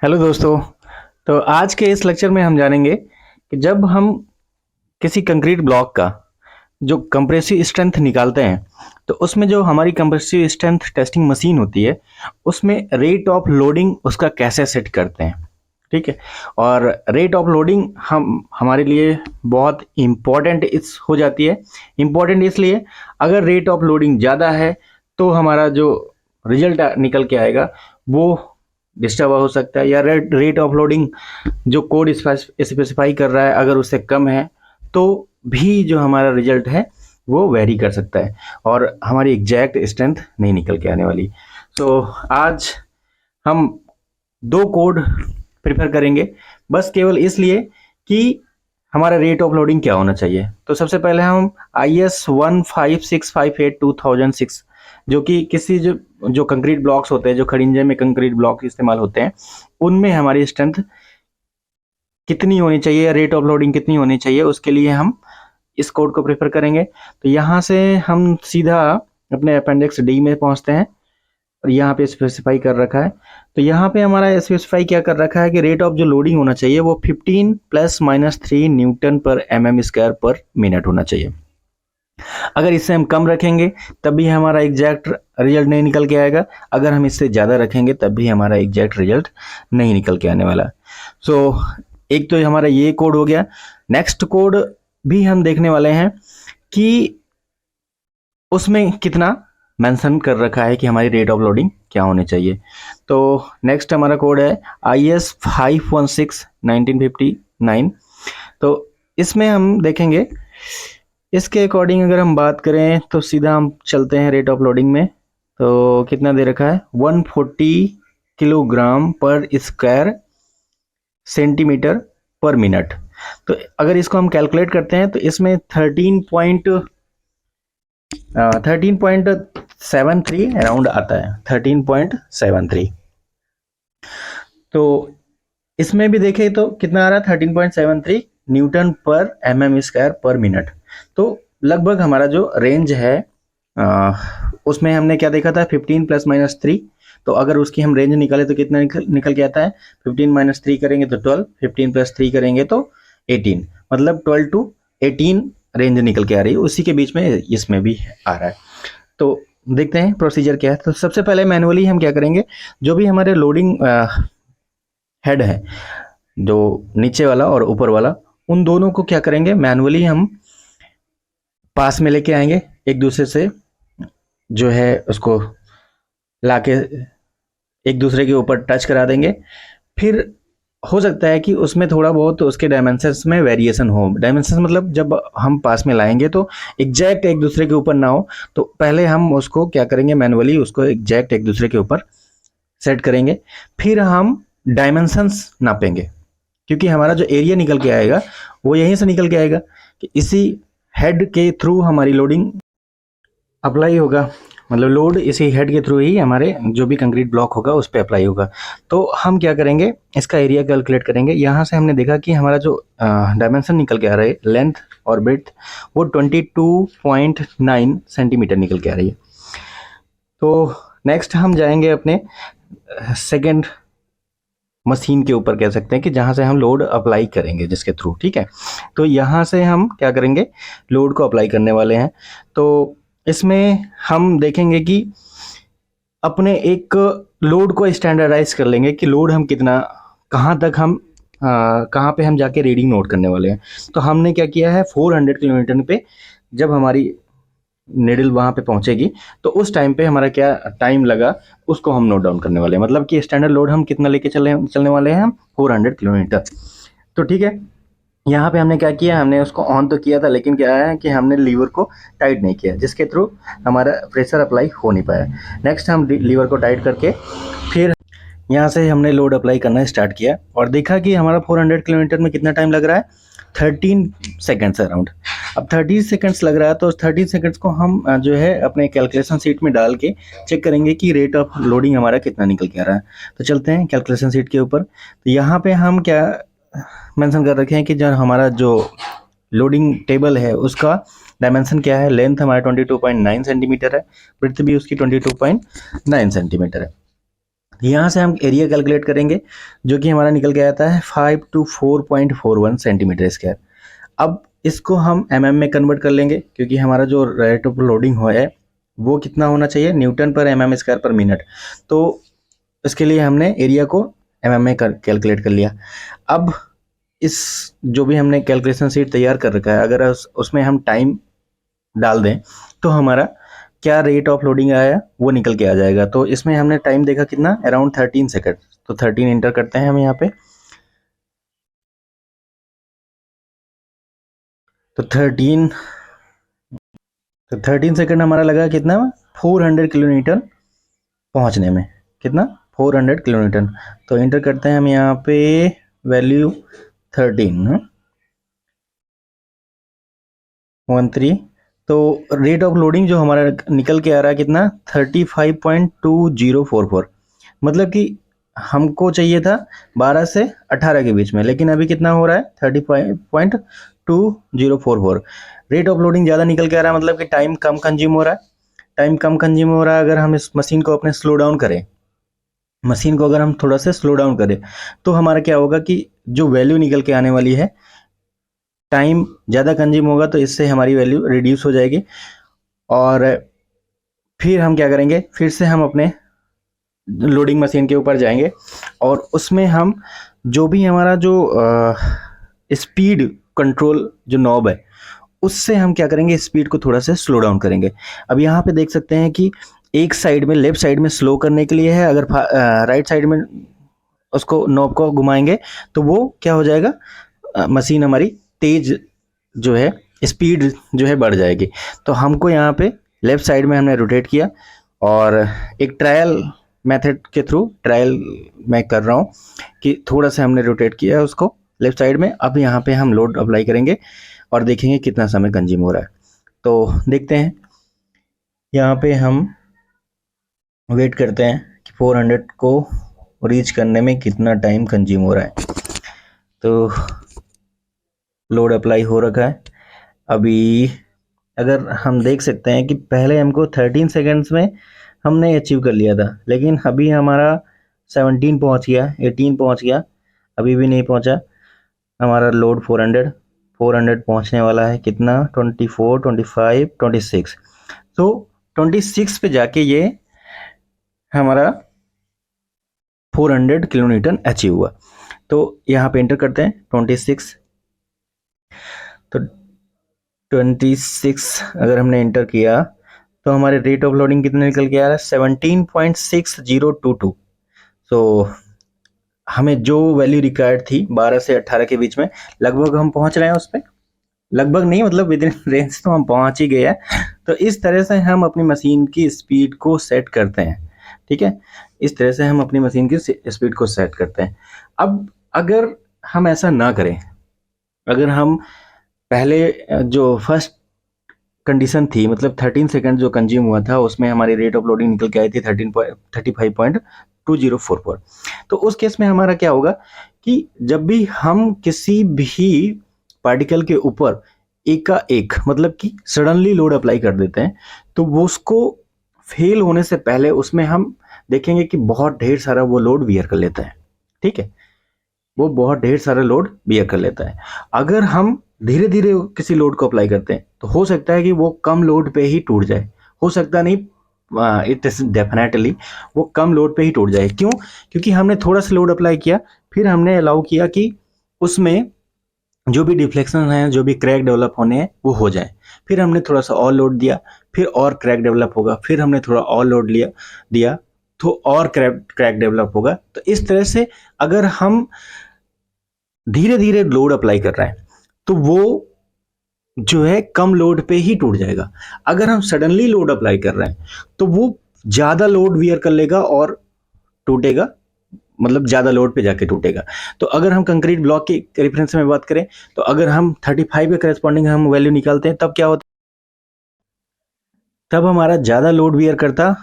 Hello दोस्तों। तो आज के इस लेक्चर में हम जानेंगे कि जब हम किसी कंक्रीट ब्लॉक का जो कंप्रेसिव स्ट्रेंथ निकालते हैं तो उसमें जो हमारी कंप्रेसिव स्ट्रेंथ टेस्टिंग मशीन होती है उसमें रेट ऑफ लोडिंग उसका कैसे सेट करते हैं। ठीक है। और रेट ऑफ लोडिंग हम हमारे लिए बहुत इम्पॉर्टेंट इस हो जाती है। इम्पॉर्टेंट इसलिए अगर रेट ऑफ लोडिंग ज़्यादा है तो हमारा जो रिजल्ट निकल के आएगा वो डिस्टर्ब हो सकता है, या रेट ऑफ लोडिंग जो कोड स्पेसिफाई कर रहा है अगर उससे कम है तो भी जो हमारा रिजल्ट है वो वेरी कर सकता है और हमारी एग्जैक्ट स्ट्रेंथ नहीं निकल के आने वाली। तो आज हम दो कोड प्रिफर करेंगे बस केवल इसलिए कि हमारा रेट ऑफ लोडिंग क्या होना चाहिए। तो सबसे पहले हम IS 15658-2006 जो कि किसी जो कंक्रीट ब्लॉक्स होते हैं, जो खड़िंजे में कंक्रीट ब्लॉक इस्तेमाल होते हैं, उनमें हमारी स्ट्रेंथ कितनी होनी चाहिए या रेट ऑफ लोडिंग कितनी होनी चाहिए, उसके लिए हम इस कोड को प्रेफर करेंगे। तो यहाँ से हम सीधा अपने अपेंडिक्स डी में पहुँचते हैं और यहाँ पे स्पेसिफाई कर रखा है। तो यहाँ पे हमारा स्पेसिफाई क्या कर रखा है कि रेट ऑफ जो लोडिंग होना चाहिए वो 15 ± 3 न्यूटन पर mm² पर मिनट होना चाहिए। अगर इससे हम कम रखेंगे तब भी हमारा एग्जैक्ट रिजल्ट नहीं निकल के आएगा, अगर हम इससे ज़्यादा रखेंगे तब भी हमारा एग्जैक्ट रिजल्ट नहीं निकल के आने वाला। सो एक तो हमारा ये कोड हो गया। नेक्स्ट कोड भी हम देखने वाले हैं कि उसमें कितना मेंशन कर रखा है कि हमारी रेट ऑफ लोडिंग क्या होनी चाहिए। तो नेक्स्ट हमारा कोड है IS 516-1959। तो इसमें हम देखेंगे, इसके अकॉर्डिंग अगर हम बात करें तो सीधा हम चलते हैं रेट ऑफ लोडिंग में। तो कितना दे रखा है 140 किलोग्राम पर स्क्वायर सेंटीमीटर पर मिनट। तो अगर इसको हम कैलकुलेट करते हैं तो इसमें 13.73 अराउंड आता है, 13.73। तो इसमें भी देखें तो कितना आ रहा है 13.73 न्यूटन पर mm² पर मिनट। तो लगभग हमारा जो रेंज है उसमें हमने क्या देखा था 15 ± 3। तो अगर उसकी हम रेंज निकाले तो कितना निकल के आता है 15 - 3 करेंगे तो 12, 15 + 3 करेंगे तो 18, मतलब 12 to 18 रेंज निकल के आ रही है, उसी के बीच में इसमें भी आ रहा है। तो देखते हैं प्रोसीजर क्या है। तो सबसे पहले मैनुअली हम क्या करेंगे, जो भी हमारे लोडिंग हेड है, जो नीचे वाला और ऊपर वाला, उन दोनों को क्या करेंगे मैनुअली हम पास में लेके आएंगे, एक दूसरे से जो है उसको लाके एक दूसरे के ऊपर टच करा देंगे। फिर हो सकता है कि उसमें थोड़ा बहुत उसके डायमेंशंस में वेरिएशन हो। डायमेंशंस मतलब जब हम पास में लाएंगे तो एग्जैक्ट एक दूसरे के ऊपर ना हो, तो पहले हम उसको क्या करेंगे मैनुअली उसको एग्जैक्ट एक दूसरे के ऊपर सेट करेंगे। फिर हम डायमेंशंस नापेंगे, क्योंकि हमारा जो एरिया निकल के आएगा वो यहीं से निकल के आएगा कि इसी हेड के थ्रू हमारी लोडिंग अप्लाई होगा, मतलब लोड इसी हेड के थ्रू ही हमारे जो भी कंक्रीट ब्लॉक होगा उस पर अप्लाई होगा। तो हम क्या करेंगे इसका एरिया कैलकुलेट करेंगे। यहाँ से हमने देखा कि हमारा जो डायमेंशन निकल के आ रहा है लेंथ और ब्रेड्थ वो 22.9 सेंटीमीटर निकल के आ रही है। तो नेक्स्ट हम जाएंगे अपने सेकेंड मशीन के ऊपर, कह सकते हैं कि जहाँ से हम लोड अप्लाई करेंगे जिसके थ्रू। ठीक है। तो यहाँ से हम क्या करेंगे लोड को अप्लाई करने वाले हैं। तो इसमें हम देखेंगे कि अपने एक लोड को स्टैंडर्डाइज कर लेंगे कि लोड हम कितना कहाँ तक हम कहाँ पे हम जाके रीडिंग नोट करने वाले हैं। तो हमने क्या किया है 400 किलोमीटर पे जब हमारी निडल वहाँ पे पहुँचेगी तो उस टाइम पे हमारा क्या टाइम लगा उसको हम नोट डाउन करने वाले हैं, मतलब कि स्टैंडर्ड लोड हम कितना लेके चलने वाले हैं हम 400 किलोमीटर। तो ठीक है, यहाँ पे हमने क्या किया, हमने उसको ऑन तो किया था लेकिन क्या है कि हमने लीवर को टाइट नहीं किया, जिसके थ्रू हमारा प्रेशर अप्लाई हो नहीं पाया। नेक्स्ट हम लीवर को टाइट करके फिर यहाँ से हमने लोड अप्लाई करना स्टार्ट किया और देखा कि हमारा 400 किलोमीटर में कितना टाइम लग रहा है 13 सेकेंड्स अराउंड। अब 30 सेकेंड्स लग रहा है तो 30 सेकेंड्स को हम जो है अपने कैलकुलेशन शीट में डाल के चेक करेंगे कि रेट ऑफ लोडिंग हमारा कितना निकल के आ रहा है। तो चलते हैं कैलकुलेशन शीट के ऊपर। तो यहाँ पे हम क्या मेंशन कर रखे हैं कि जो हमारा जो लोडिंग टेबल है उसका डायमेंशन क्या है, लेंथ हमारा 22.9 सेंटीमीटर है, ब्रेड्थ भी उसकी 22.9 सेंटीमीटर है। यहाँ से हम एरिया कैलकुलेट करेंगे जो कि हमारा निकल के आता है 5 to 4.41 सेंटीमीटर स्क्वायर। अब इसको हम में कन्वर्ट कर लेंगे क्योंकि हमारा जो रेट ऑफ लोडिंग हो है वो कितना होना चाहिए, न्यूटन पर स्क्वायर पर मिनट। तो इसके लिए हमने एरिया को में कैलकुलेट कर लिया। अब इस जो भी हमने कैलकुलेशन शीट तैयार कर रखा है, अगर उसमें हम टाइम डाल दें तो हमारा क्या रेट ऑफ लोडिंग आया वो निकल के आ जाएगा। तो इसमें हमने टाइम देखा कितना, अराउंड 13 सेकेंड। तो 13 इंटर करते हैं हम यहाँ पे। तो 13 सेकेंड हमारा लगा कितना, 400 किलोमीटर पहुँचने में। कितना, 400 किलोमीटर। तो इंटर करते हैं हम यहाँ पे वैल्यू 13 13। तो रेट ऑफ लोडिंग जो हमारा निकल के आ रहा है कितना, 35.2044। मतलब कि हमको चाहिए था 12 से 18 के बीच में, लेकिन अभी कितना हो रहा है, 35.2044। रेट ऑफ लोडिंग ज़्यादा निकल के आ रहा है, मतलब कि टाइम कम कंज्यूम हो रहा है। टाइम कम कंज्यूम हो रहा है। अगर हम इस मशीन को अपने स्लो डाउन करें, मशीन को अगर हम थोड़ा सा स्लो डाउन करें तो हमारा क्या होगा कि जो वैल्यू निकल के आने वाली है, टाइम ज़्यादा कंज्यूम होगा तो इससे हमारी वैल्यू रिड्यूस हो जाएगी। और फिर हम क्या करेंगे, फिर से हम अपने लोडिंग मशीन के ऊपर जाएंगे और उसमें हम जो भी हमारा जो स्पीड कंट्रोल जो नॉब है उससे हम क्या करेंगे, स्पीड को थोड़ा सा स्लो डाउन करेंगे। अब यहाँ पे देख सकते हैं कि एक साइड में, लेफ्ट साइड में स्लो करने के लिए है, अगर राइट साइड में उसको नॉब को घुमाएंगे तो वो क्या हो जाएगा, मशीन हमारी तेज जो है, स्पीड जो है बढ़ जाएगी। तो हमको यहाँ पे लेफ्ट साइड में हमने रोटेट किया और एक ट्रायल मेथड के थ्रू, ट्रायल मैं कर रहा हूँ कि थोड़ा सा हमने रोटेट किया है उसको लेफ्ट साइड में। अब यहाँ पे हम लोड अप्लाई करेंगे और देखेंगे कितना समय कंज्यूम हो रहा है। तो देखते हैं, यहाँ पे हम वेट करते हैं कि 400 को रीच करने में कितना टाइम कंज्यूम हो रहा है। तो लोड अप्लाई हो रखा है। अभी अगर हम देख सकते हैं कि पहले हमको 13 सेकेंड्स में हमने अचीव कर लिया था, लेकिन अभी हमारा 17 पहुंच गया, 18 पहुंच गया, अभी भी नहीं पहुंचा हमारा लोड। 400 पहुंचने वाला है कितना, 24, 25, 26। तो 26 पे जाके ये हमारा 400 किलोमीटर अचीव हुआ। तो यहाँ पे एंटर करते हैं 26। तो 26 अगर हमने एंटर किया तो हमारे रेट ऑफ लोडिंग कितने निकल के आ रहा है, 17.6022। तो हमें जो वैल्यू रिक्वायर्ड थी 12 से 18 के बीच में, लगभग हम पहुंच रहे हैं उस पर। लगभग नहीं, मतलब विद इन रेंज तो हम पहुंच ही गए हैं। तो इस तरह से हम अपनी मशीन की स्पीड को सेट करते हैं। ठीक है, इस तरह से हम अपनी मशीन की स्पीड को सेट करते हैं। अब अगर हम ऐसा ना करें, अगर हम पहले जो फर्स्ट कंडीशन थी, मतलब 13 सेकंड जो कंज्यूम हुआ था उसमें हमारी रेट ऑफ लोडिंग निकल के आई थी 35.2044। तो उस केस में हमारा क्या होगा कि जब भी हम किसी भी पार्टिकल के ऊपर एक का एक, मतलब कि सडनली लोड अप्लाई कर देते हैं, तो वो उसको फेल होने से पहले उसमें हम देखेंगे कि बहुत ढेर सारा वो लोड बियर कर लेता है। ठीक है, वो बहुत ढेर सारा लोड बियर कर लेता है। अगर हम धीरे धीरे किसी लोड को अप्लाई करते हैं तो हो सकता है कि वो कम लोड पे ही टूट जाए, हो सकता नहीं, इट इज डेफिनेटली वो कम लोड पे ही टूट जाए। क्यों? क्योंकि हमने थोड़ा सा लोड अप्लाई किया, फिर हमने अलाउ किया कि उसमें जो भी डिफ्लेक्शन है, जो भी क्रैक डेवलप होने हैं वो हो जाए। फिर हमने थोड़ा सा और लोड दिया, फिर और क्रैक डेवलप होगा, फिर हमने थोड़ा और लोड दिया तो और क्रैक डेवलप होगा। तो इस तरह से अगर हम धीरे धीरे लोड अप्लाई कर रहे हैं तो वो जो है कम लोड पे ही टूट जाएगा। अगर हम सडनली लोड अप्लाई कर रहे हैं तो वो ज्यादा लोड वियर कर लेगा और टूटेगा, मतलब ज्यादा लोड पे जाके टूटेगा। तो अगर हम कंक्रीट ब्लॉक के रेफरेंस में बात करें तो अगर हम 35 के करस्पॉन्डिंग हम वैल्यू निकालते हैं तब क्या होता है, तब हमारा ज्यादा लोड वियर करता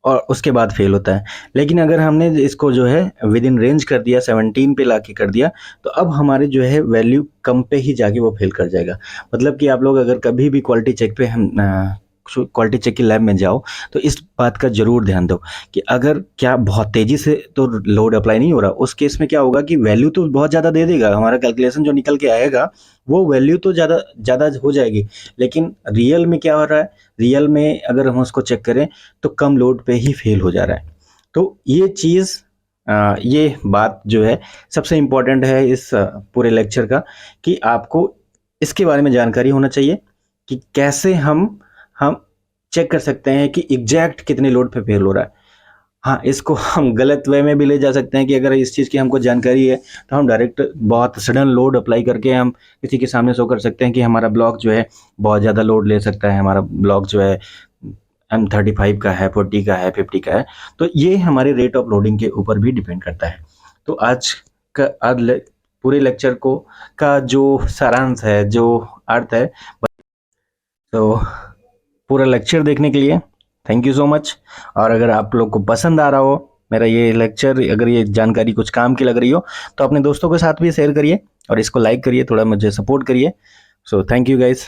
और उसके बाद फेल होता है। लेकिन अगर हमने इसको जो है विद इन रेंज कर दिया, 17 पे लाके कर दिया, तो अब हमारे जो है वैल्यू कम पे ही जाके वो फेल कर जाएगा। मतलब कि आप लोग अगर कभी भी क्वालिटी चेक पे हम क्वालिटी चेक की लैब में जाओ तो इस बात का जरूर ध्यान दो कि अगर क्या बहुत तेजी से तो लोड अप्लाई नहीं हो रहा, उस केस में क्या होगा कि वैल्यू तो बहुत ज़्यादा दे देगा, हमारा कैलकुलेशन जो निकल के आएगा वो वैल्यू तो ज़्यादा ज़्यादा हो जाएगी, लेकिन रियल में क्या हो रहा है, रियल में अगर हम उसको चेक करें तो कम लोड पे ही फेल हो जा रहा है। तो ये चीज़ ये बात जो है सबसे इम्पोर्टेंट है इस पूरे लेक्चर का, कि आपको इसके बारे में जानकारी होना चाहिए कि कैसे हम चेक कर सकते हैं कि एग्जैक्ट कितने लोड पे फेल हो रहा है। हाँ, इसको हम गलत वे में भी ले जा सकते हैं कि अगर इस चीज़ की हमको जानकारी है तो हम डायरेक्ट बहुत सडन लोड अप्लाई करके हम किसी के सामने शो कर सकते हैं कि हमारा ब्लॉक जो है बहुत ज़्यादा लोड ले सकता है, हमारा ब्लॉक जो है M35 का है, 40 का है, 50 का है। तो ये हमारे रेट ऑफ लोडिंग के ऊपर भी डिपेंड करता है। तो पूरे लेक्चर को का जो सारांश है, जो अर्थ है, तो पूरा लेक्चर देखने के लिए थैंक यू सो मच। और अगर आप लोग को पसंद आ रहा हो मेरा ये लेक्चर, अगर ये जानकारी कुछ काम की लग रही हो तो अपने दोस्तों के साथ भी शेयर करिए और इसको लाइक करिए, थोड़ा मुझे सपोर्ट करिए। So thank you guys.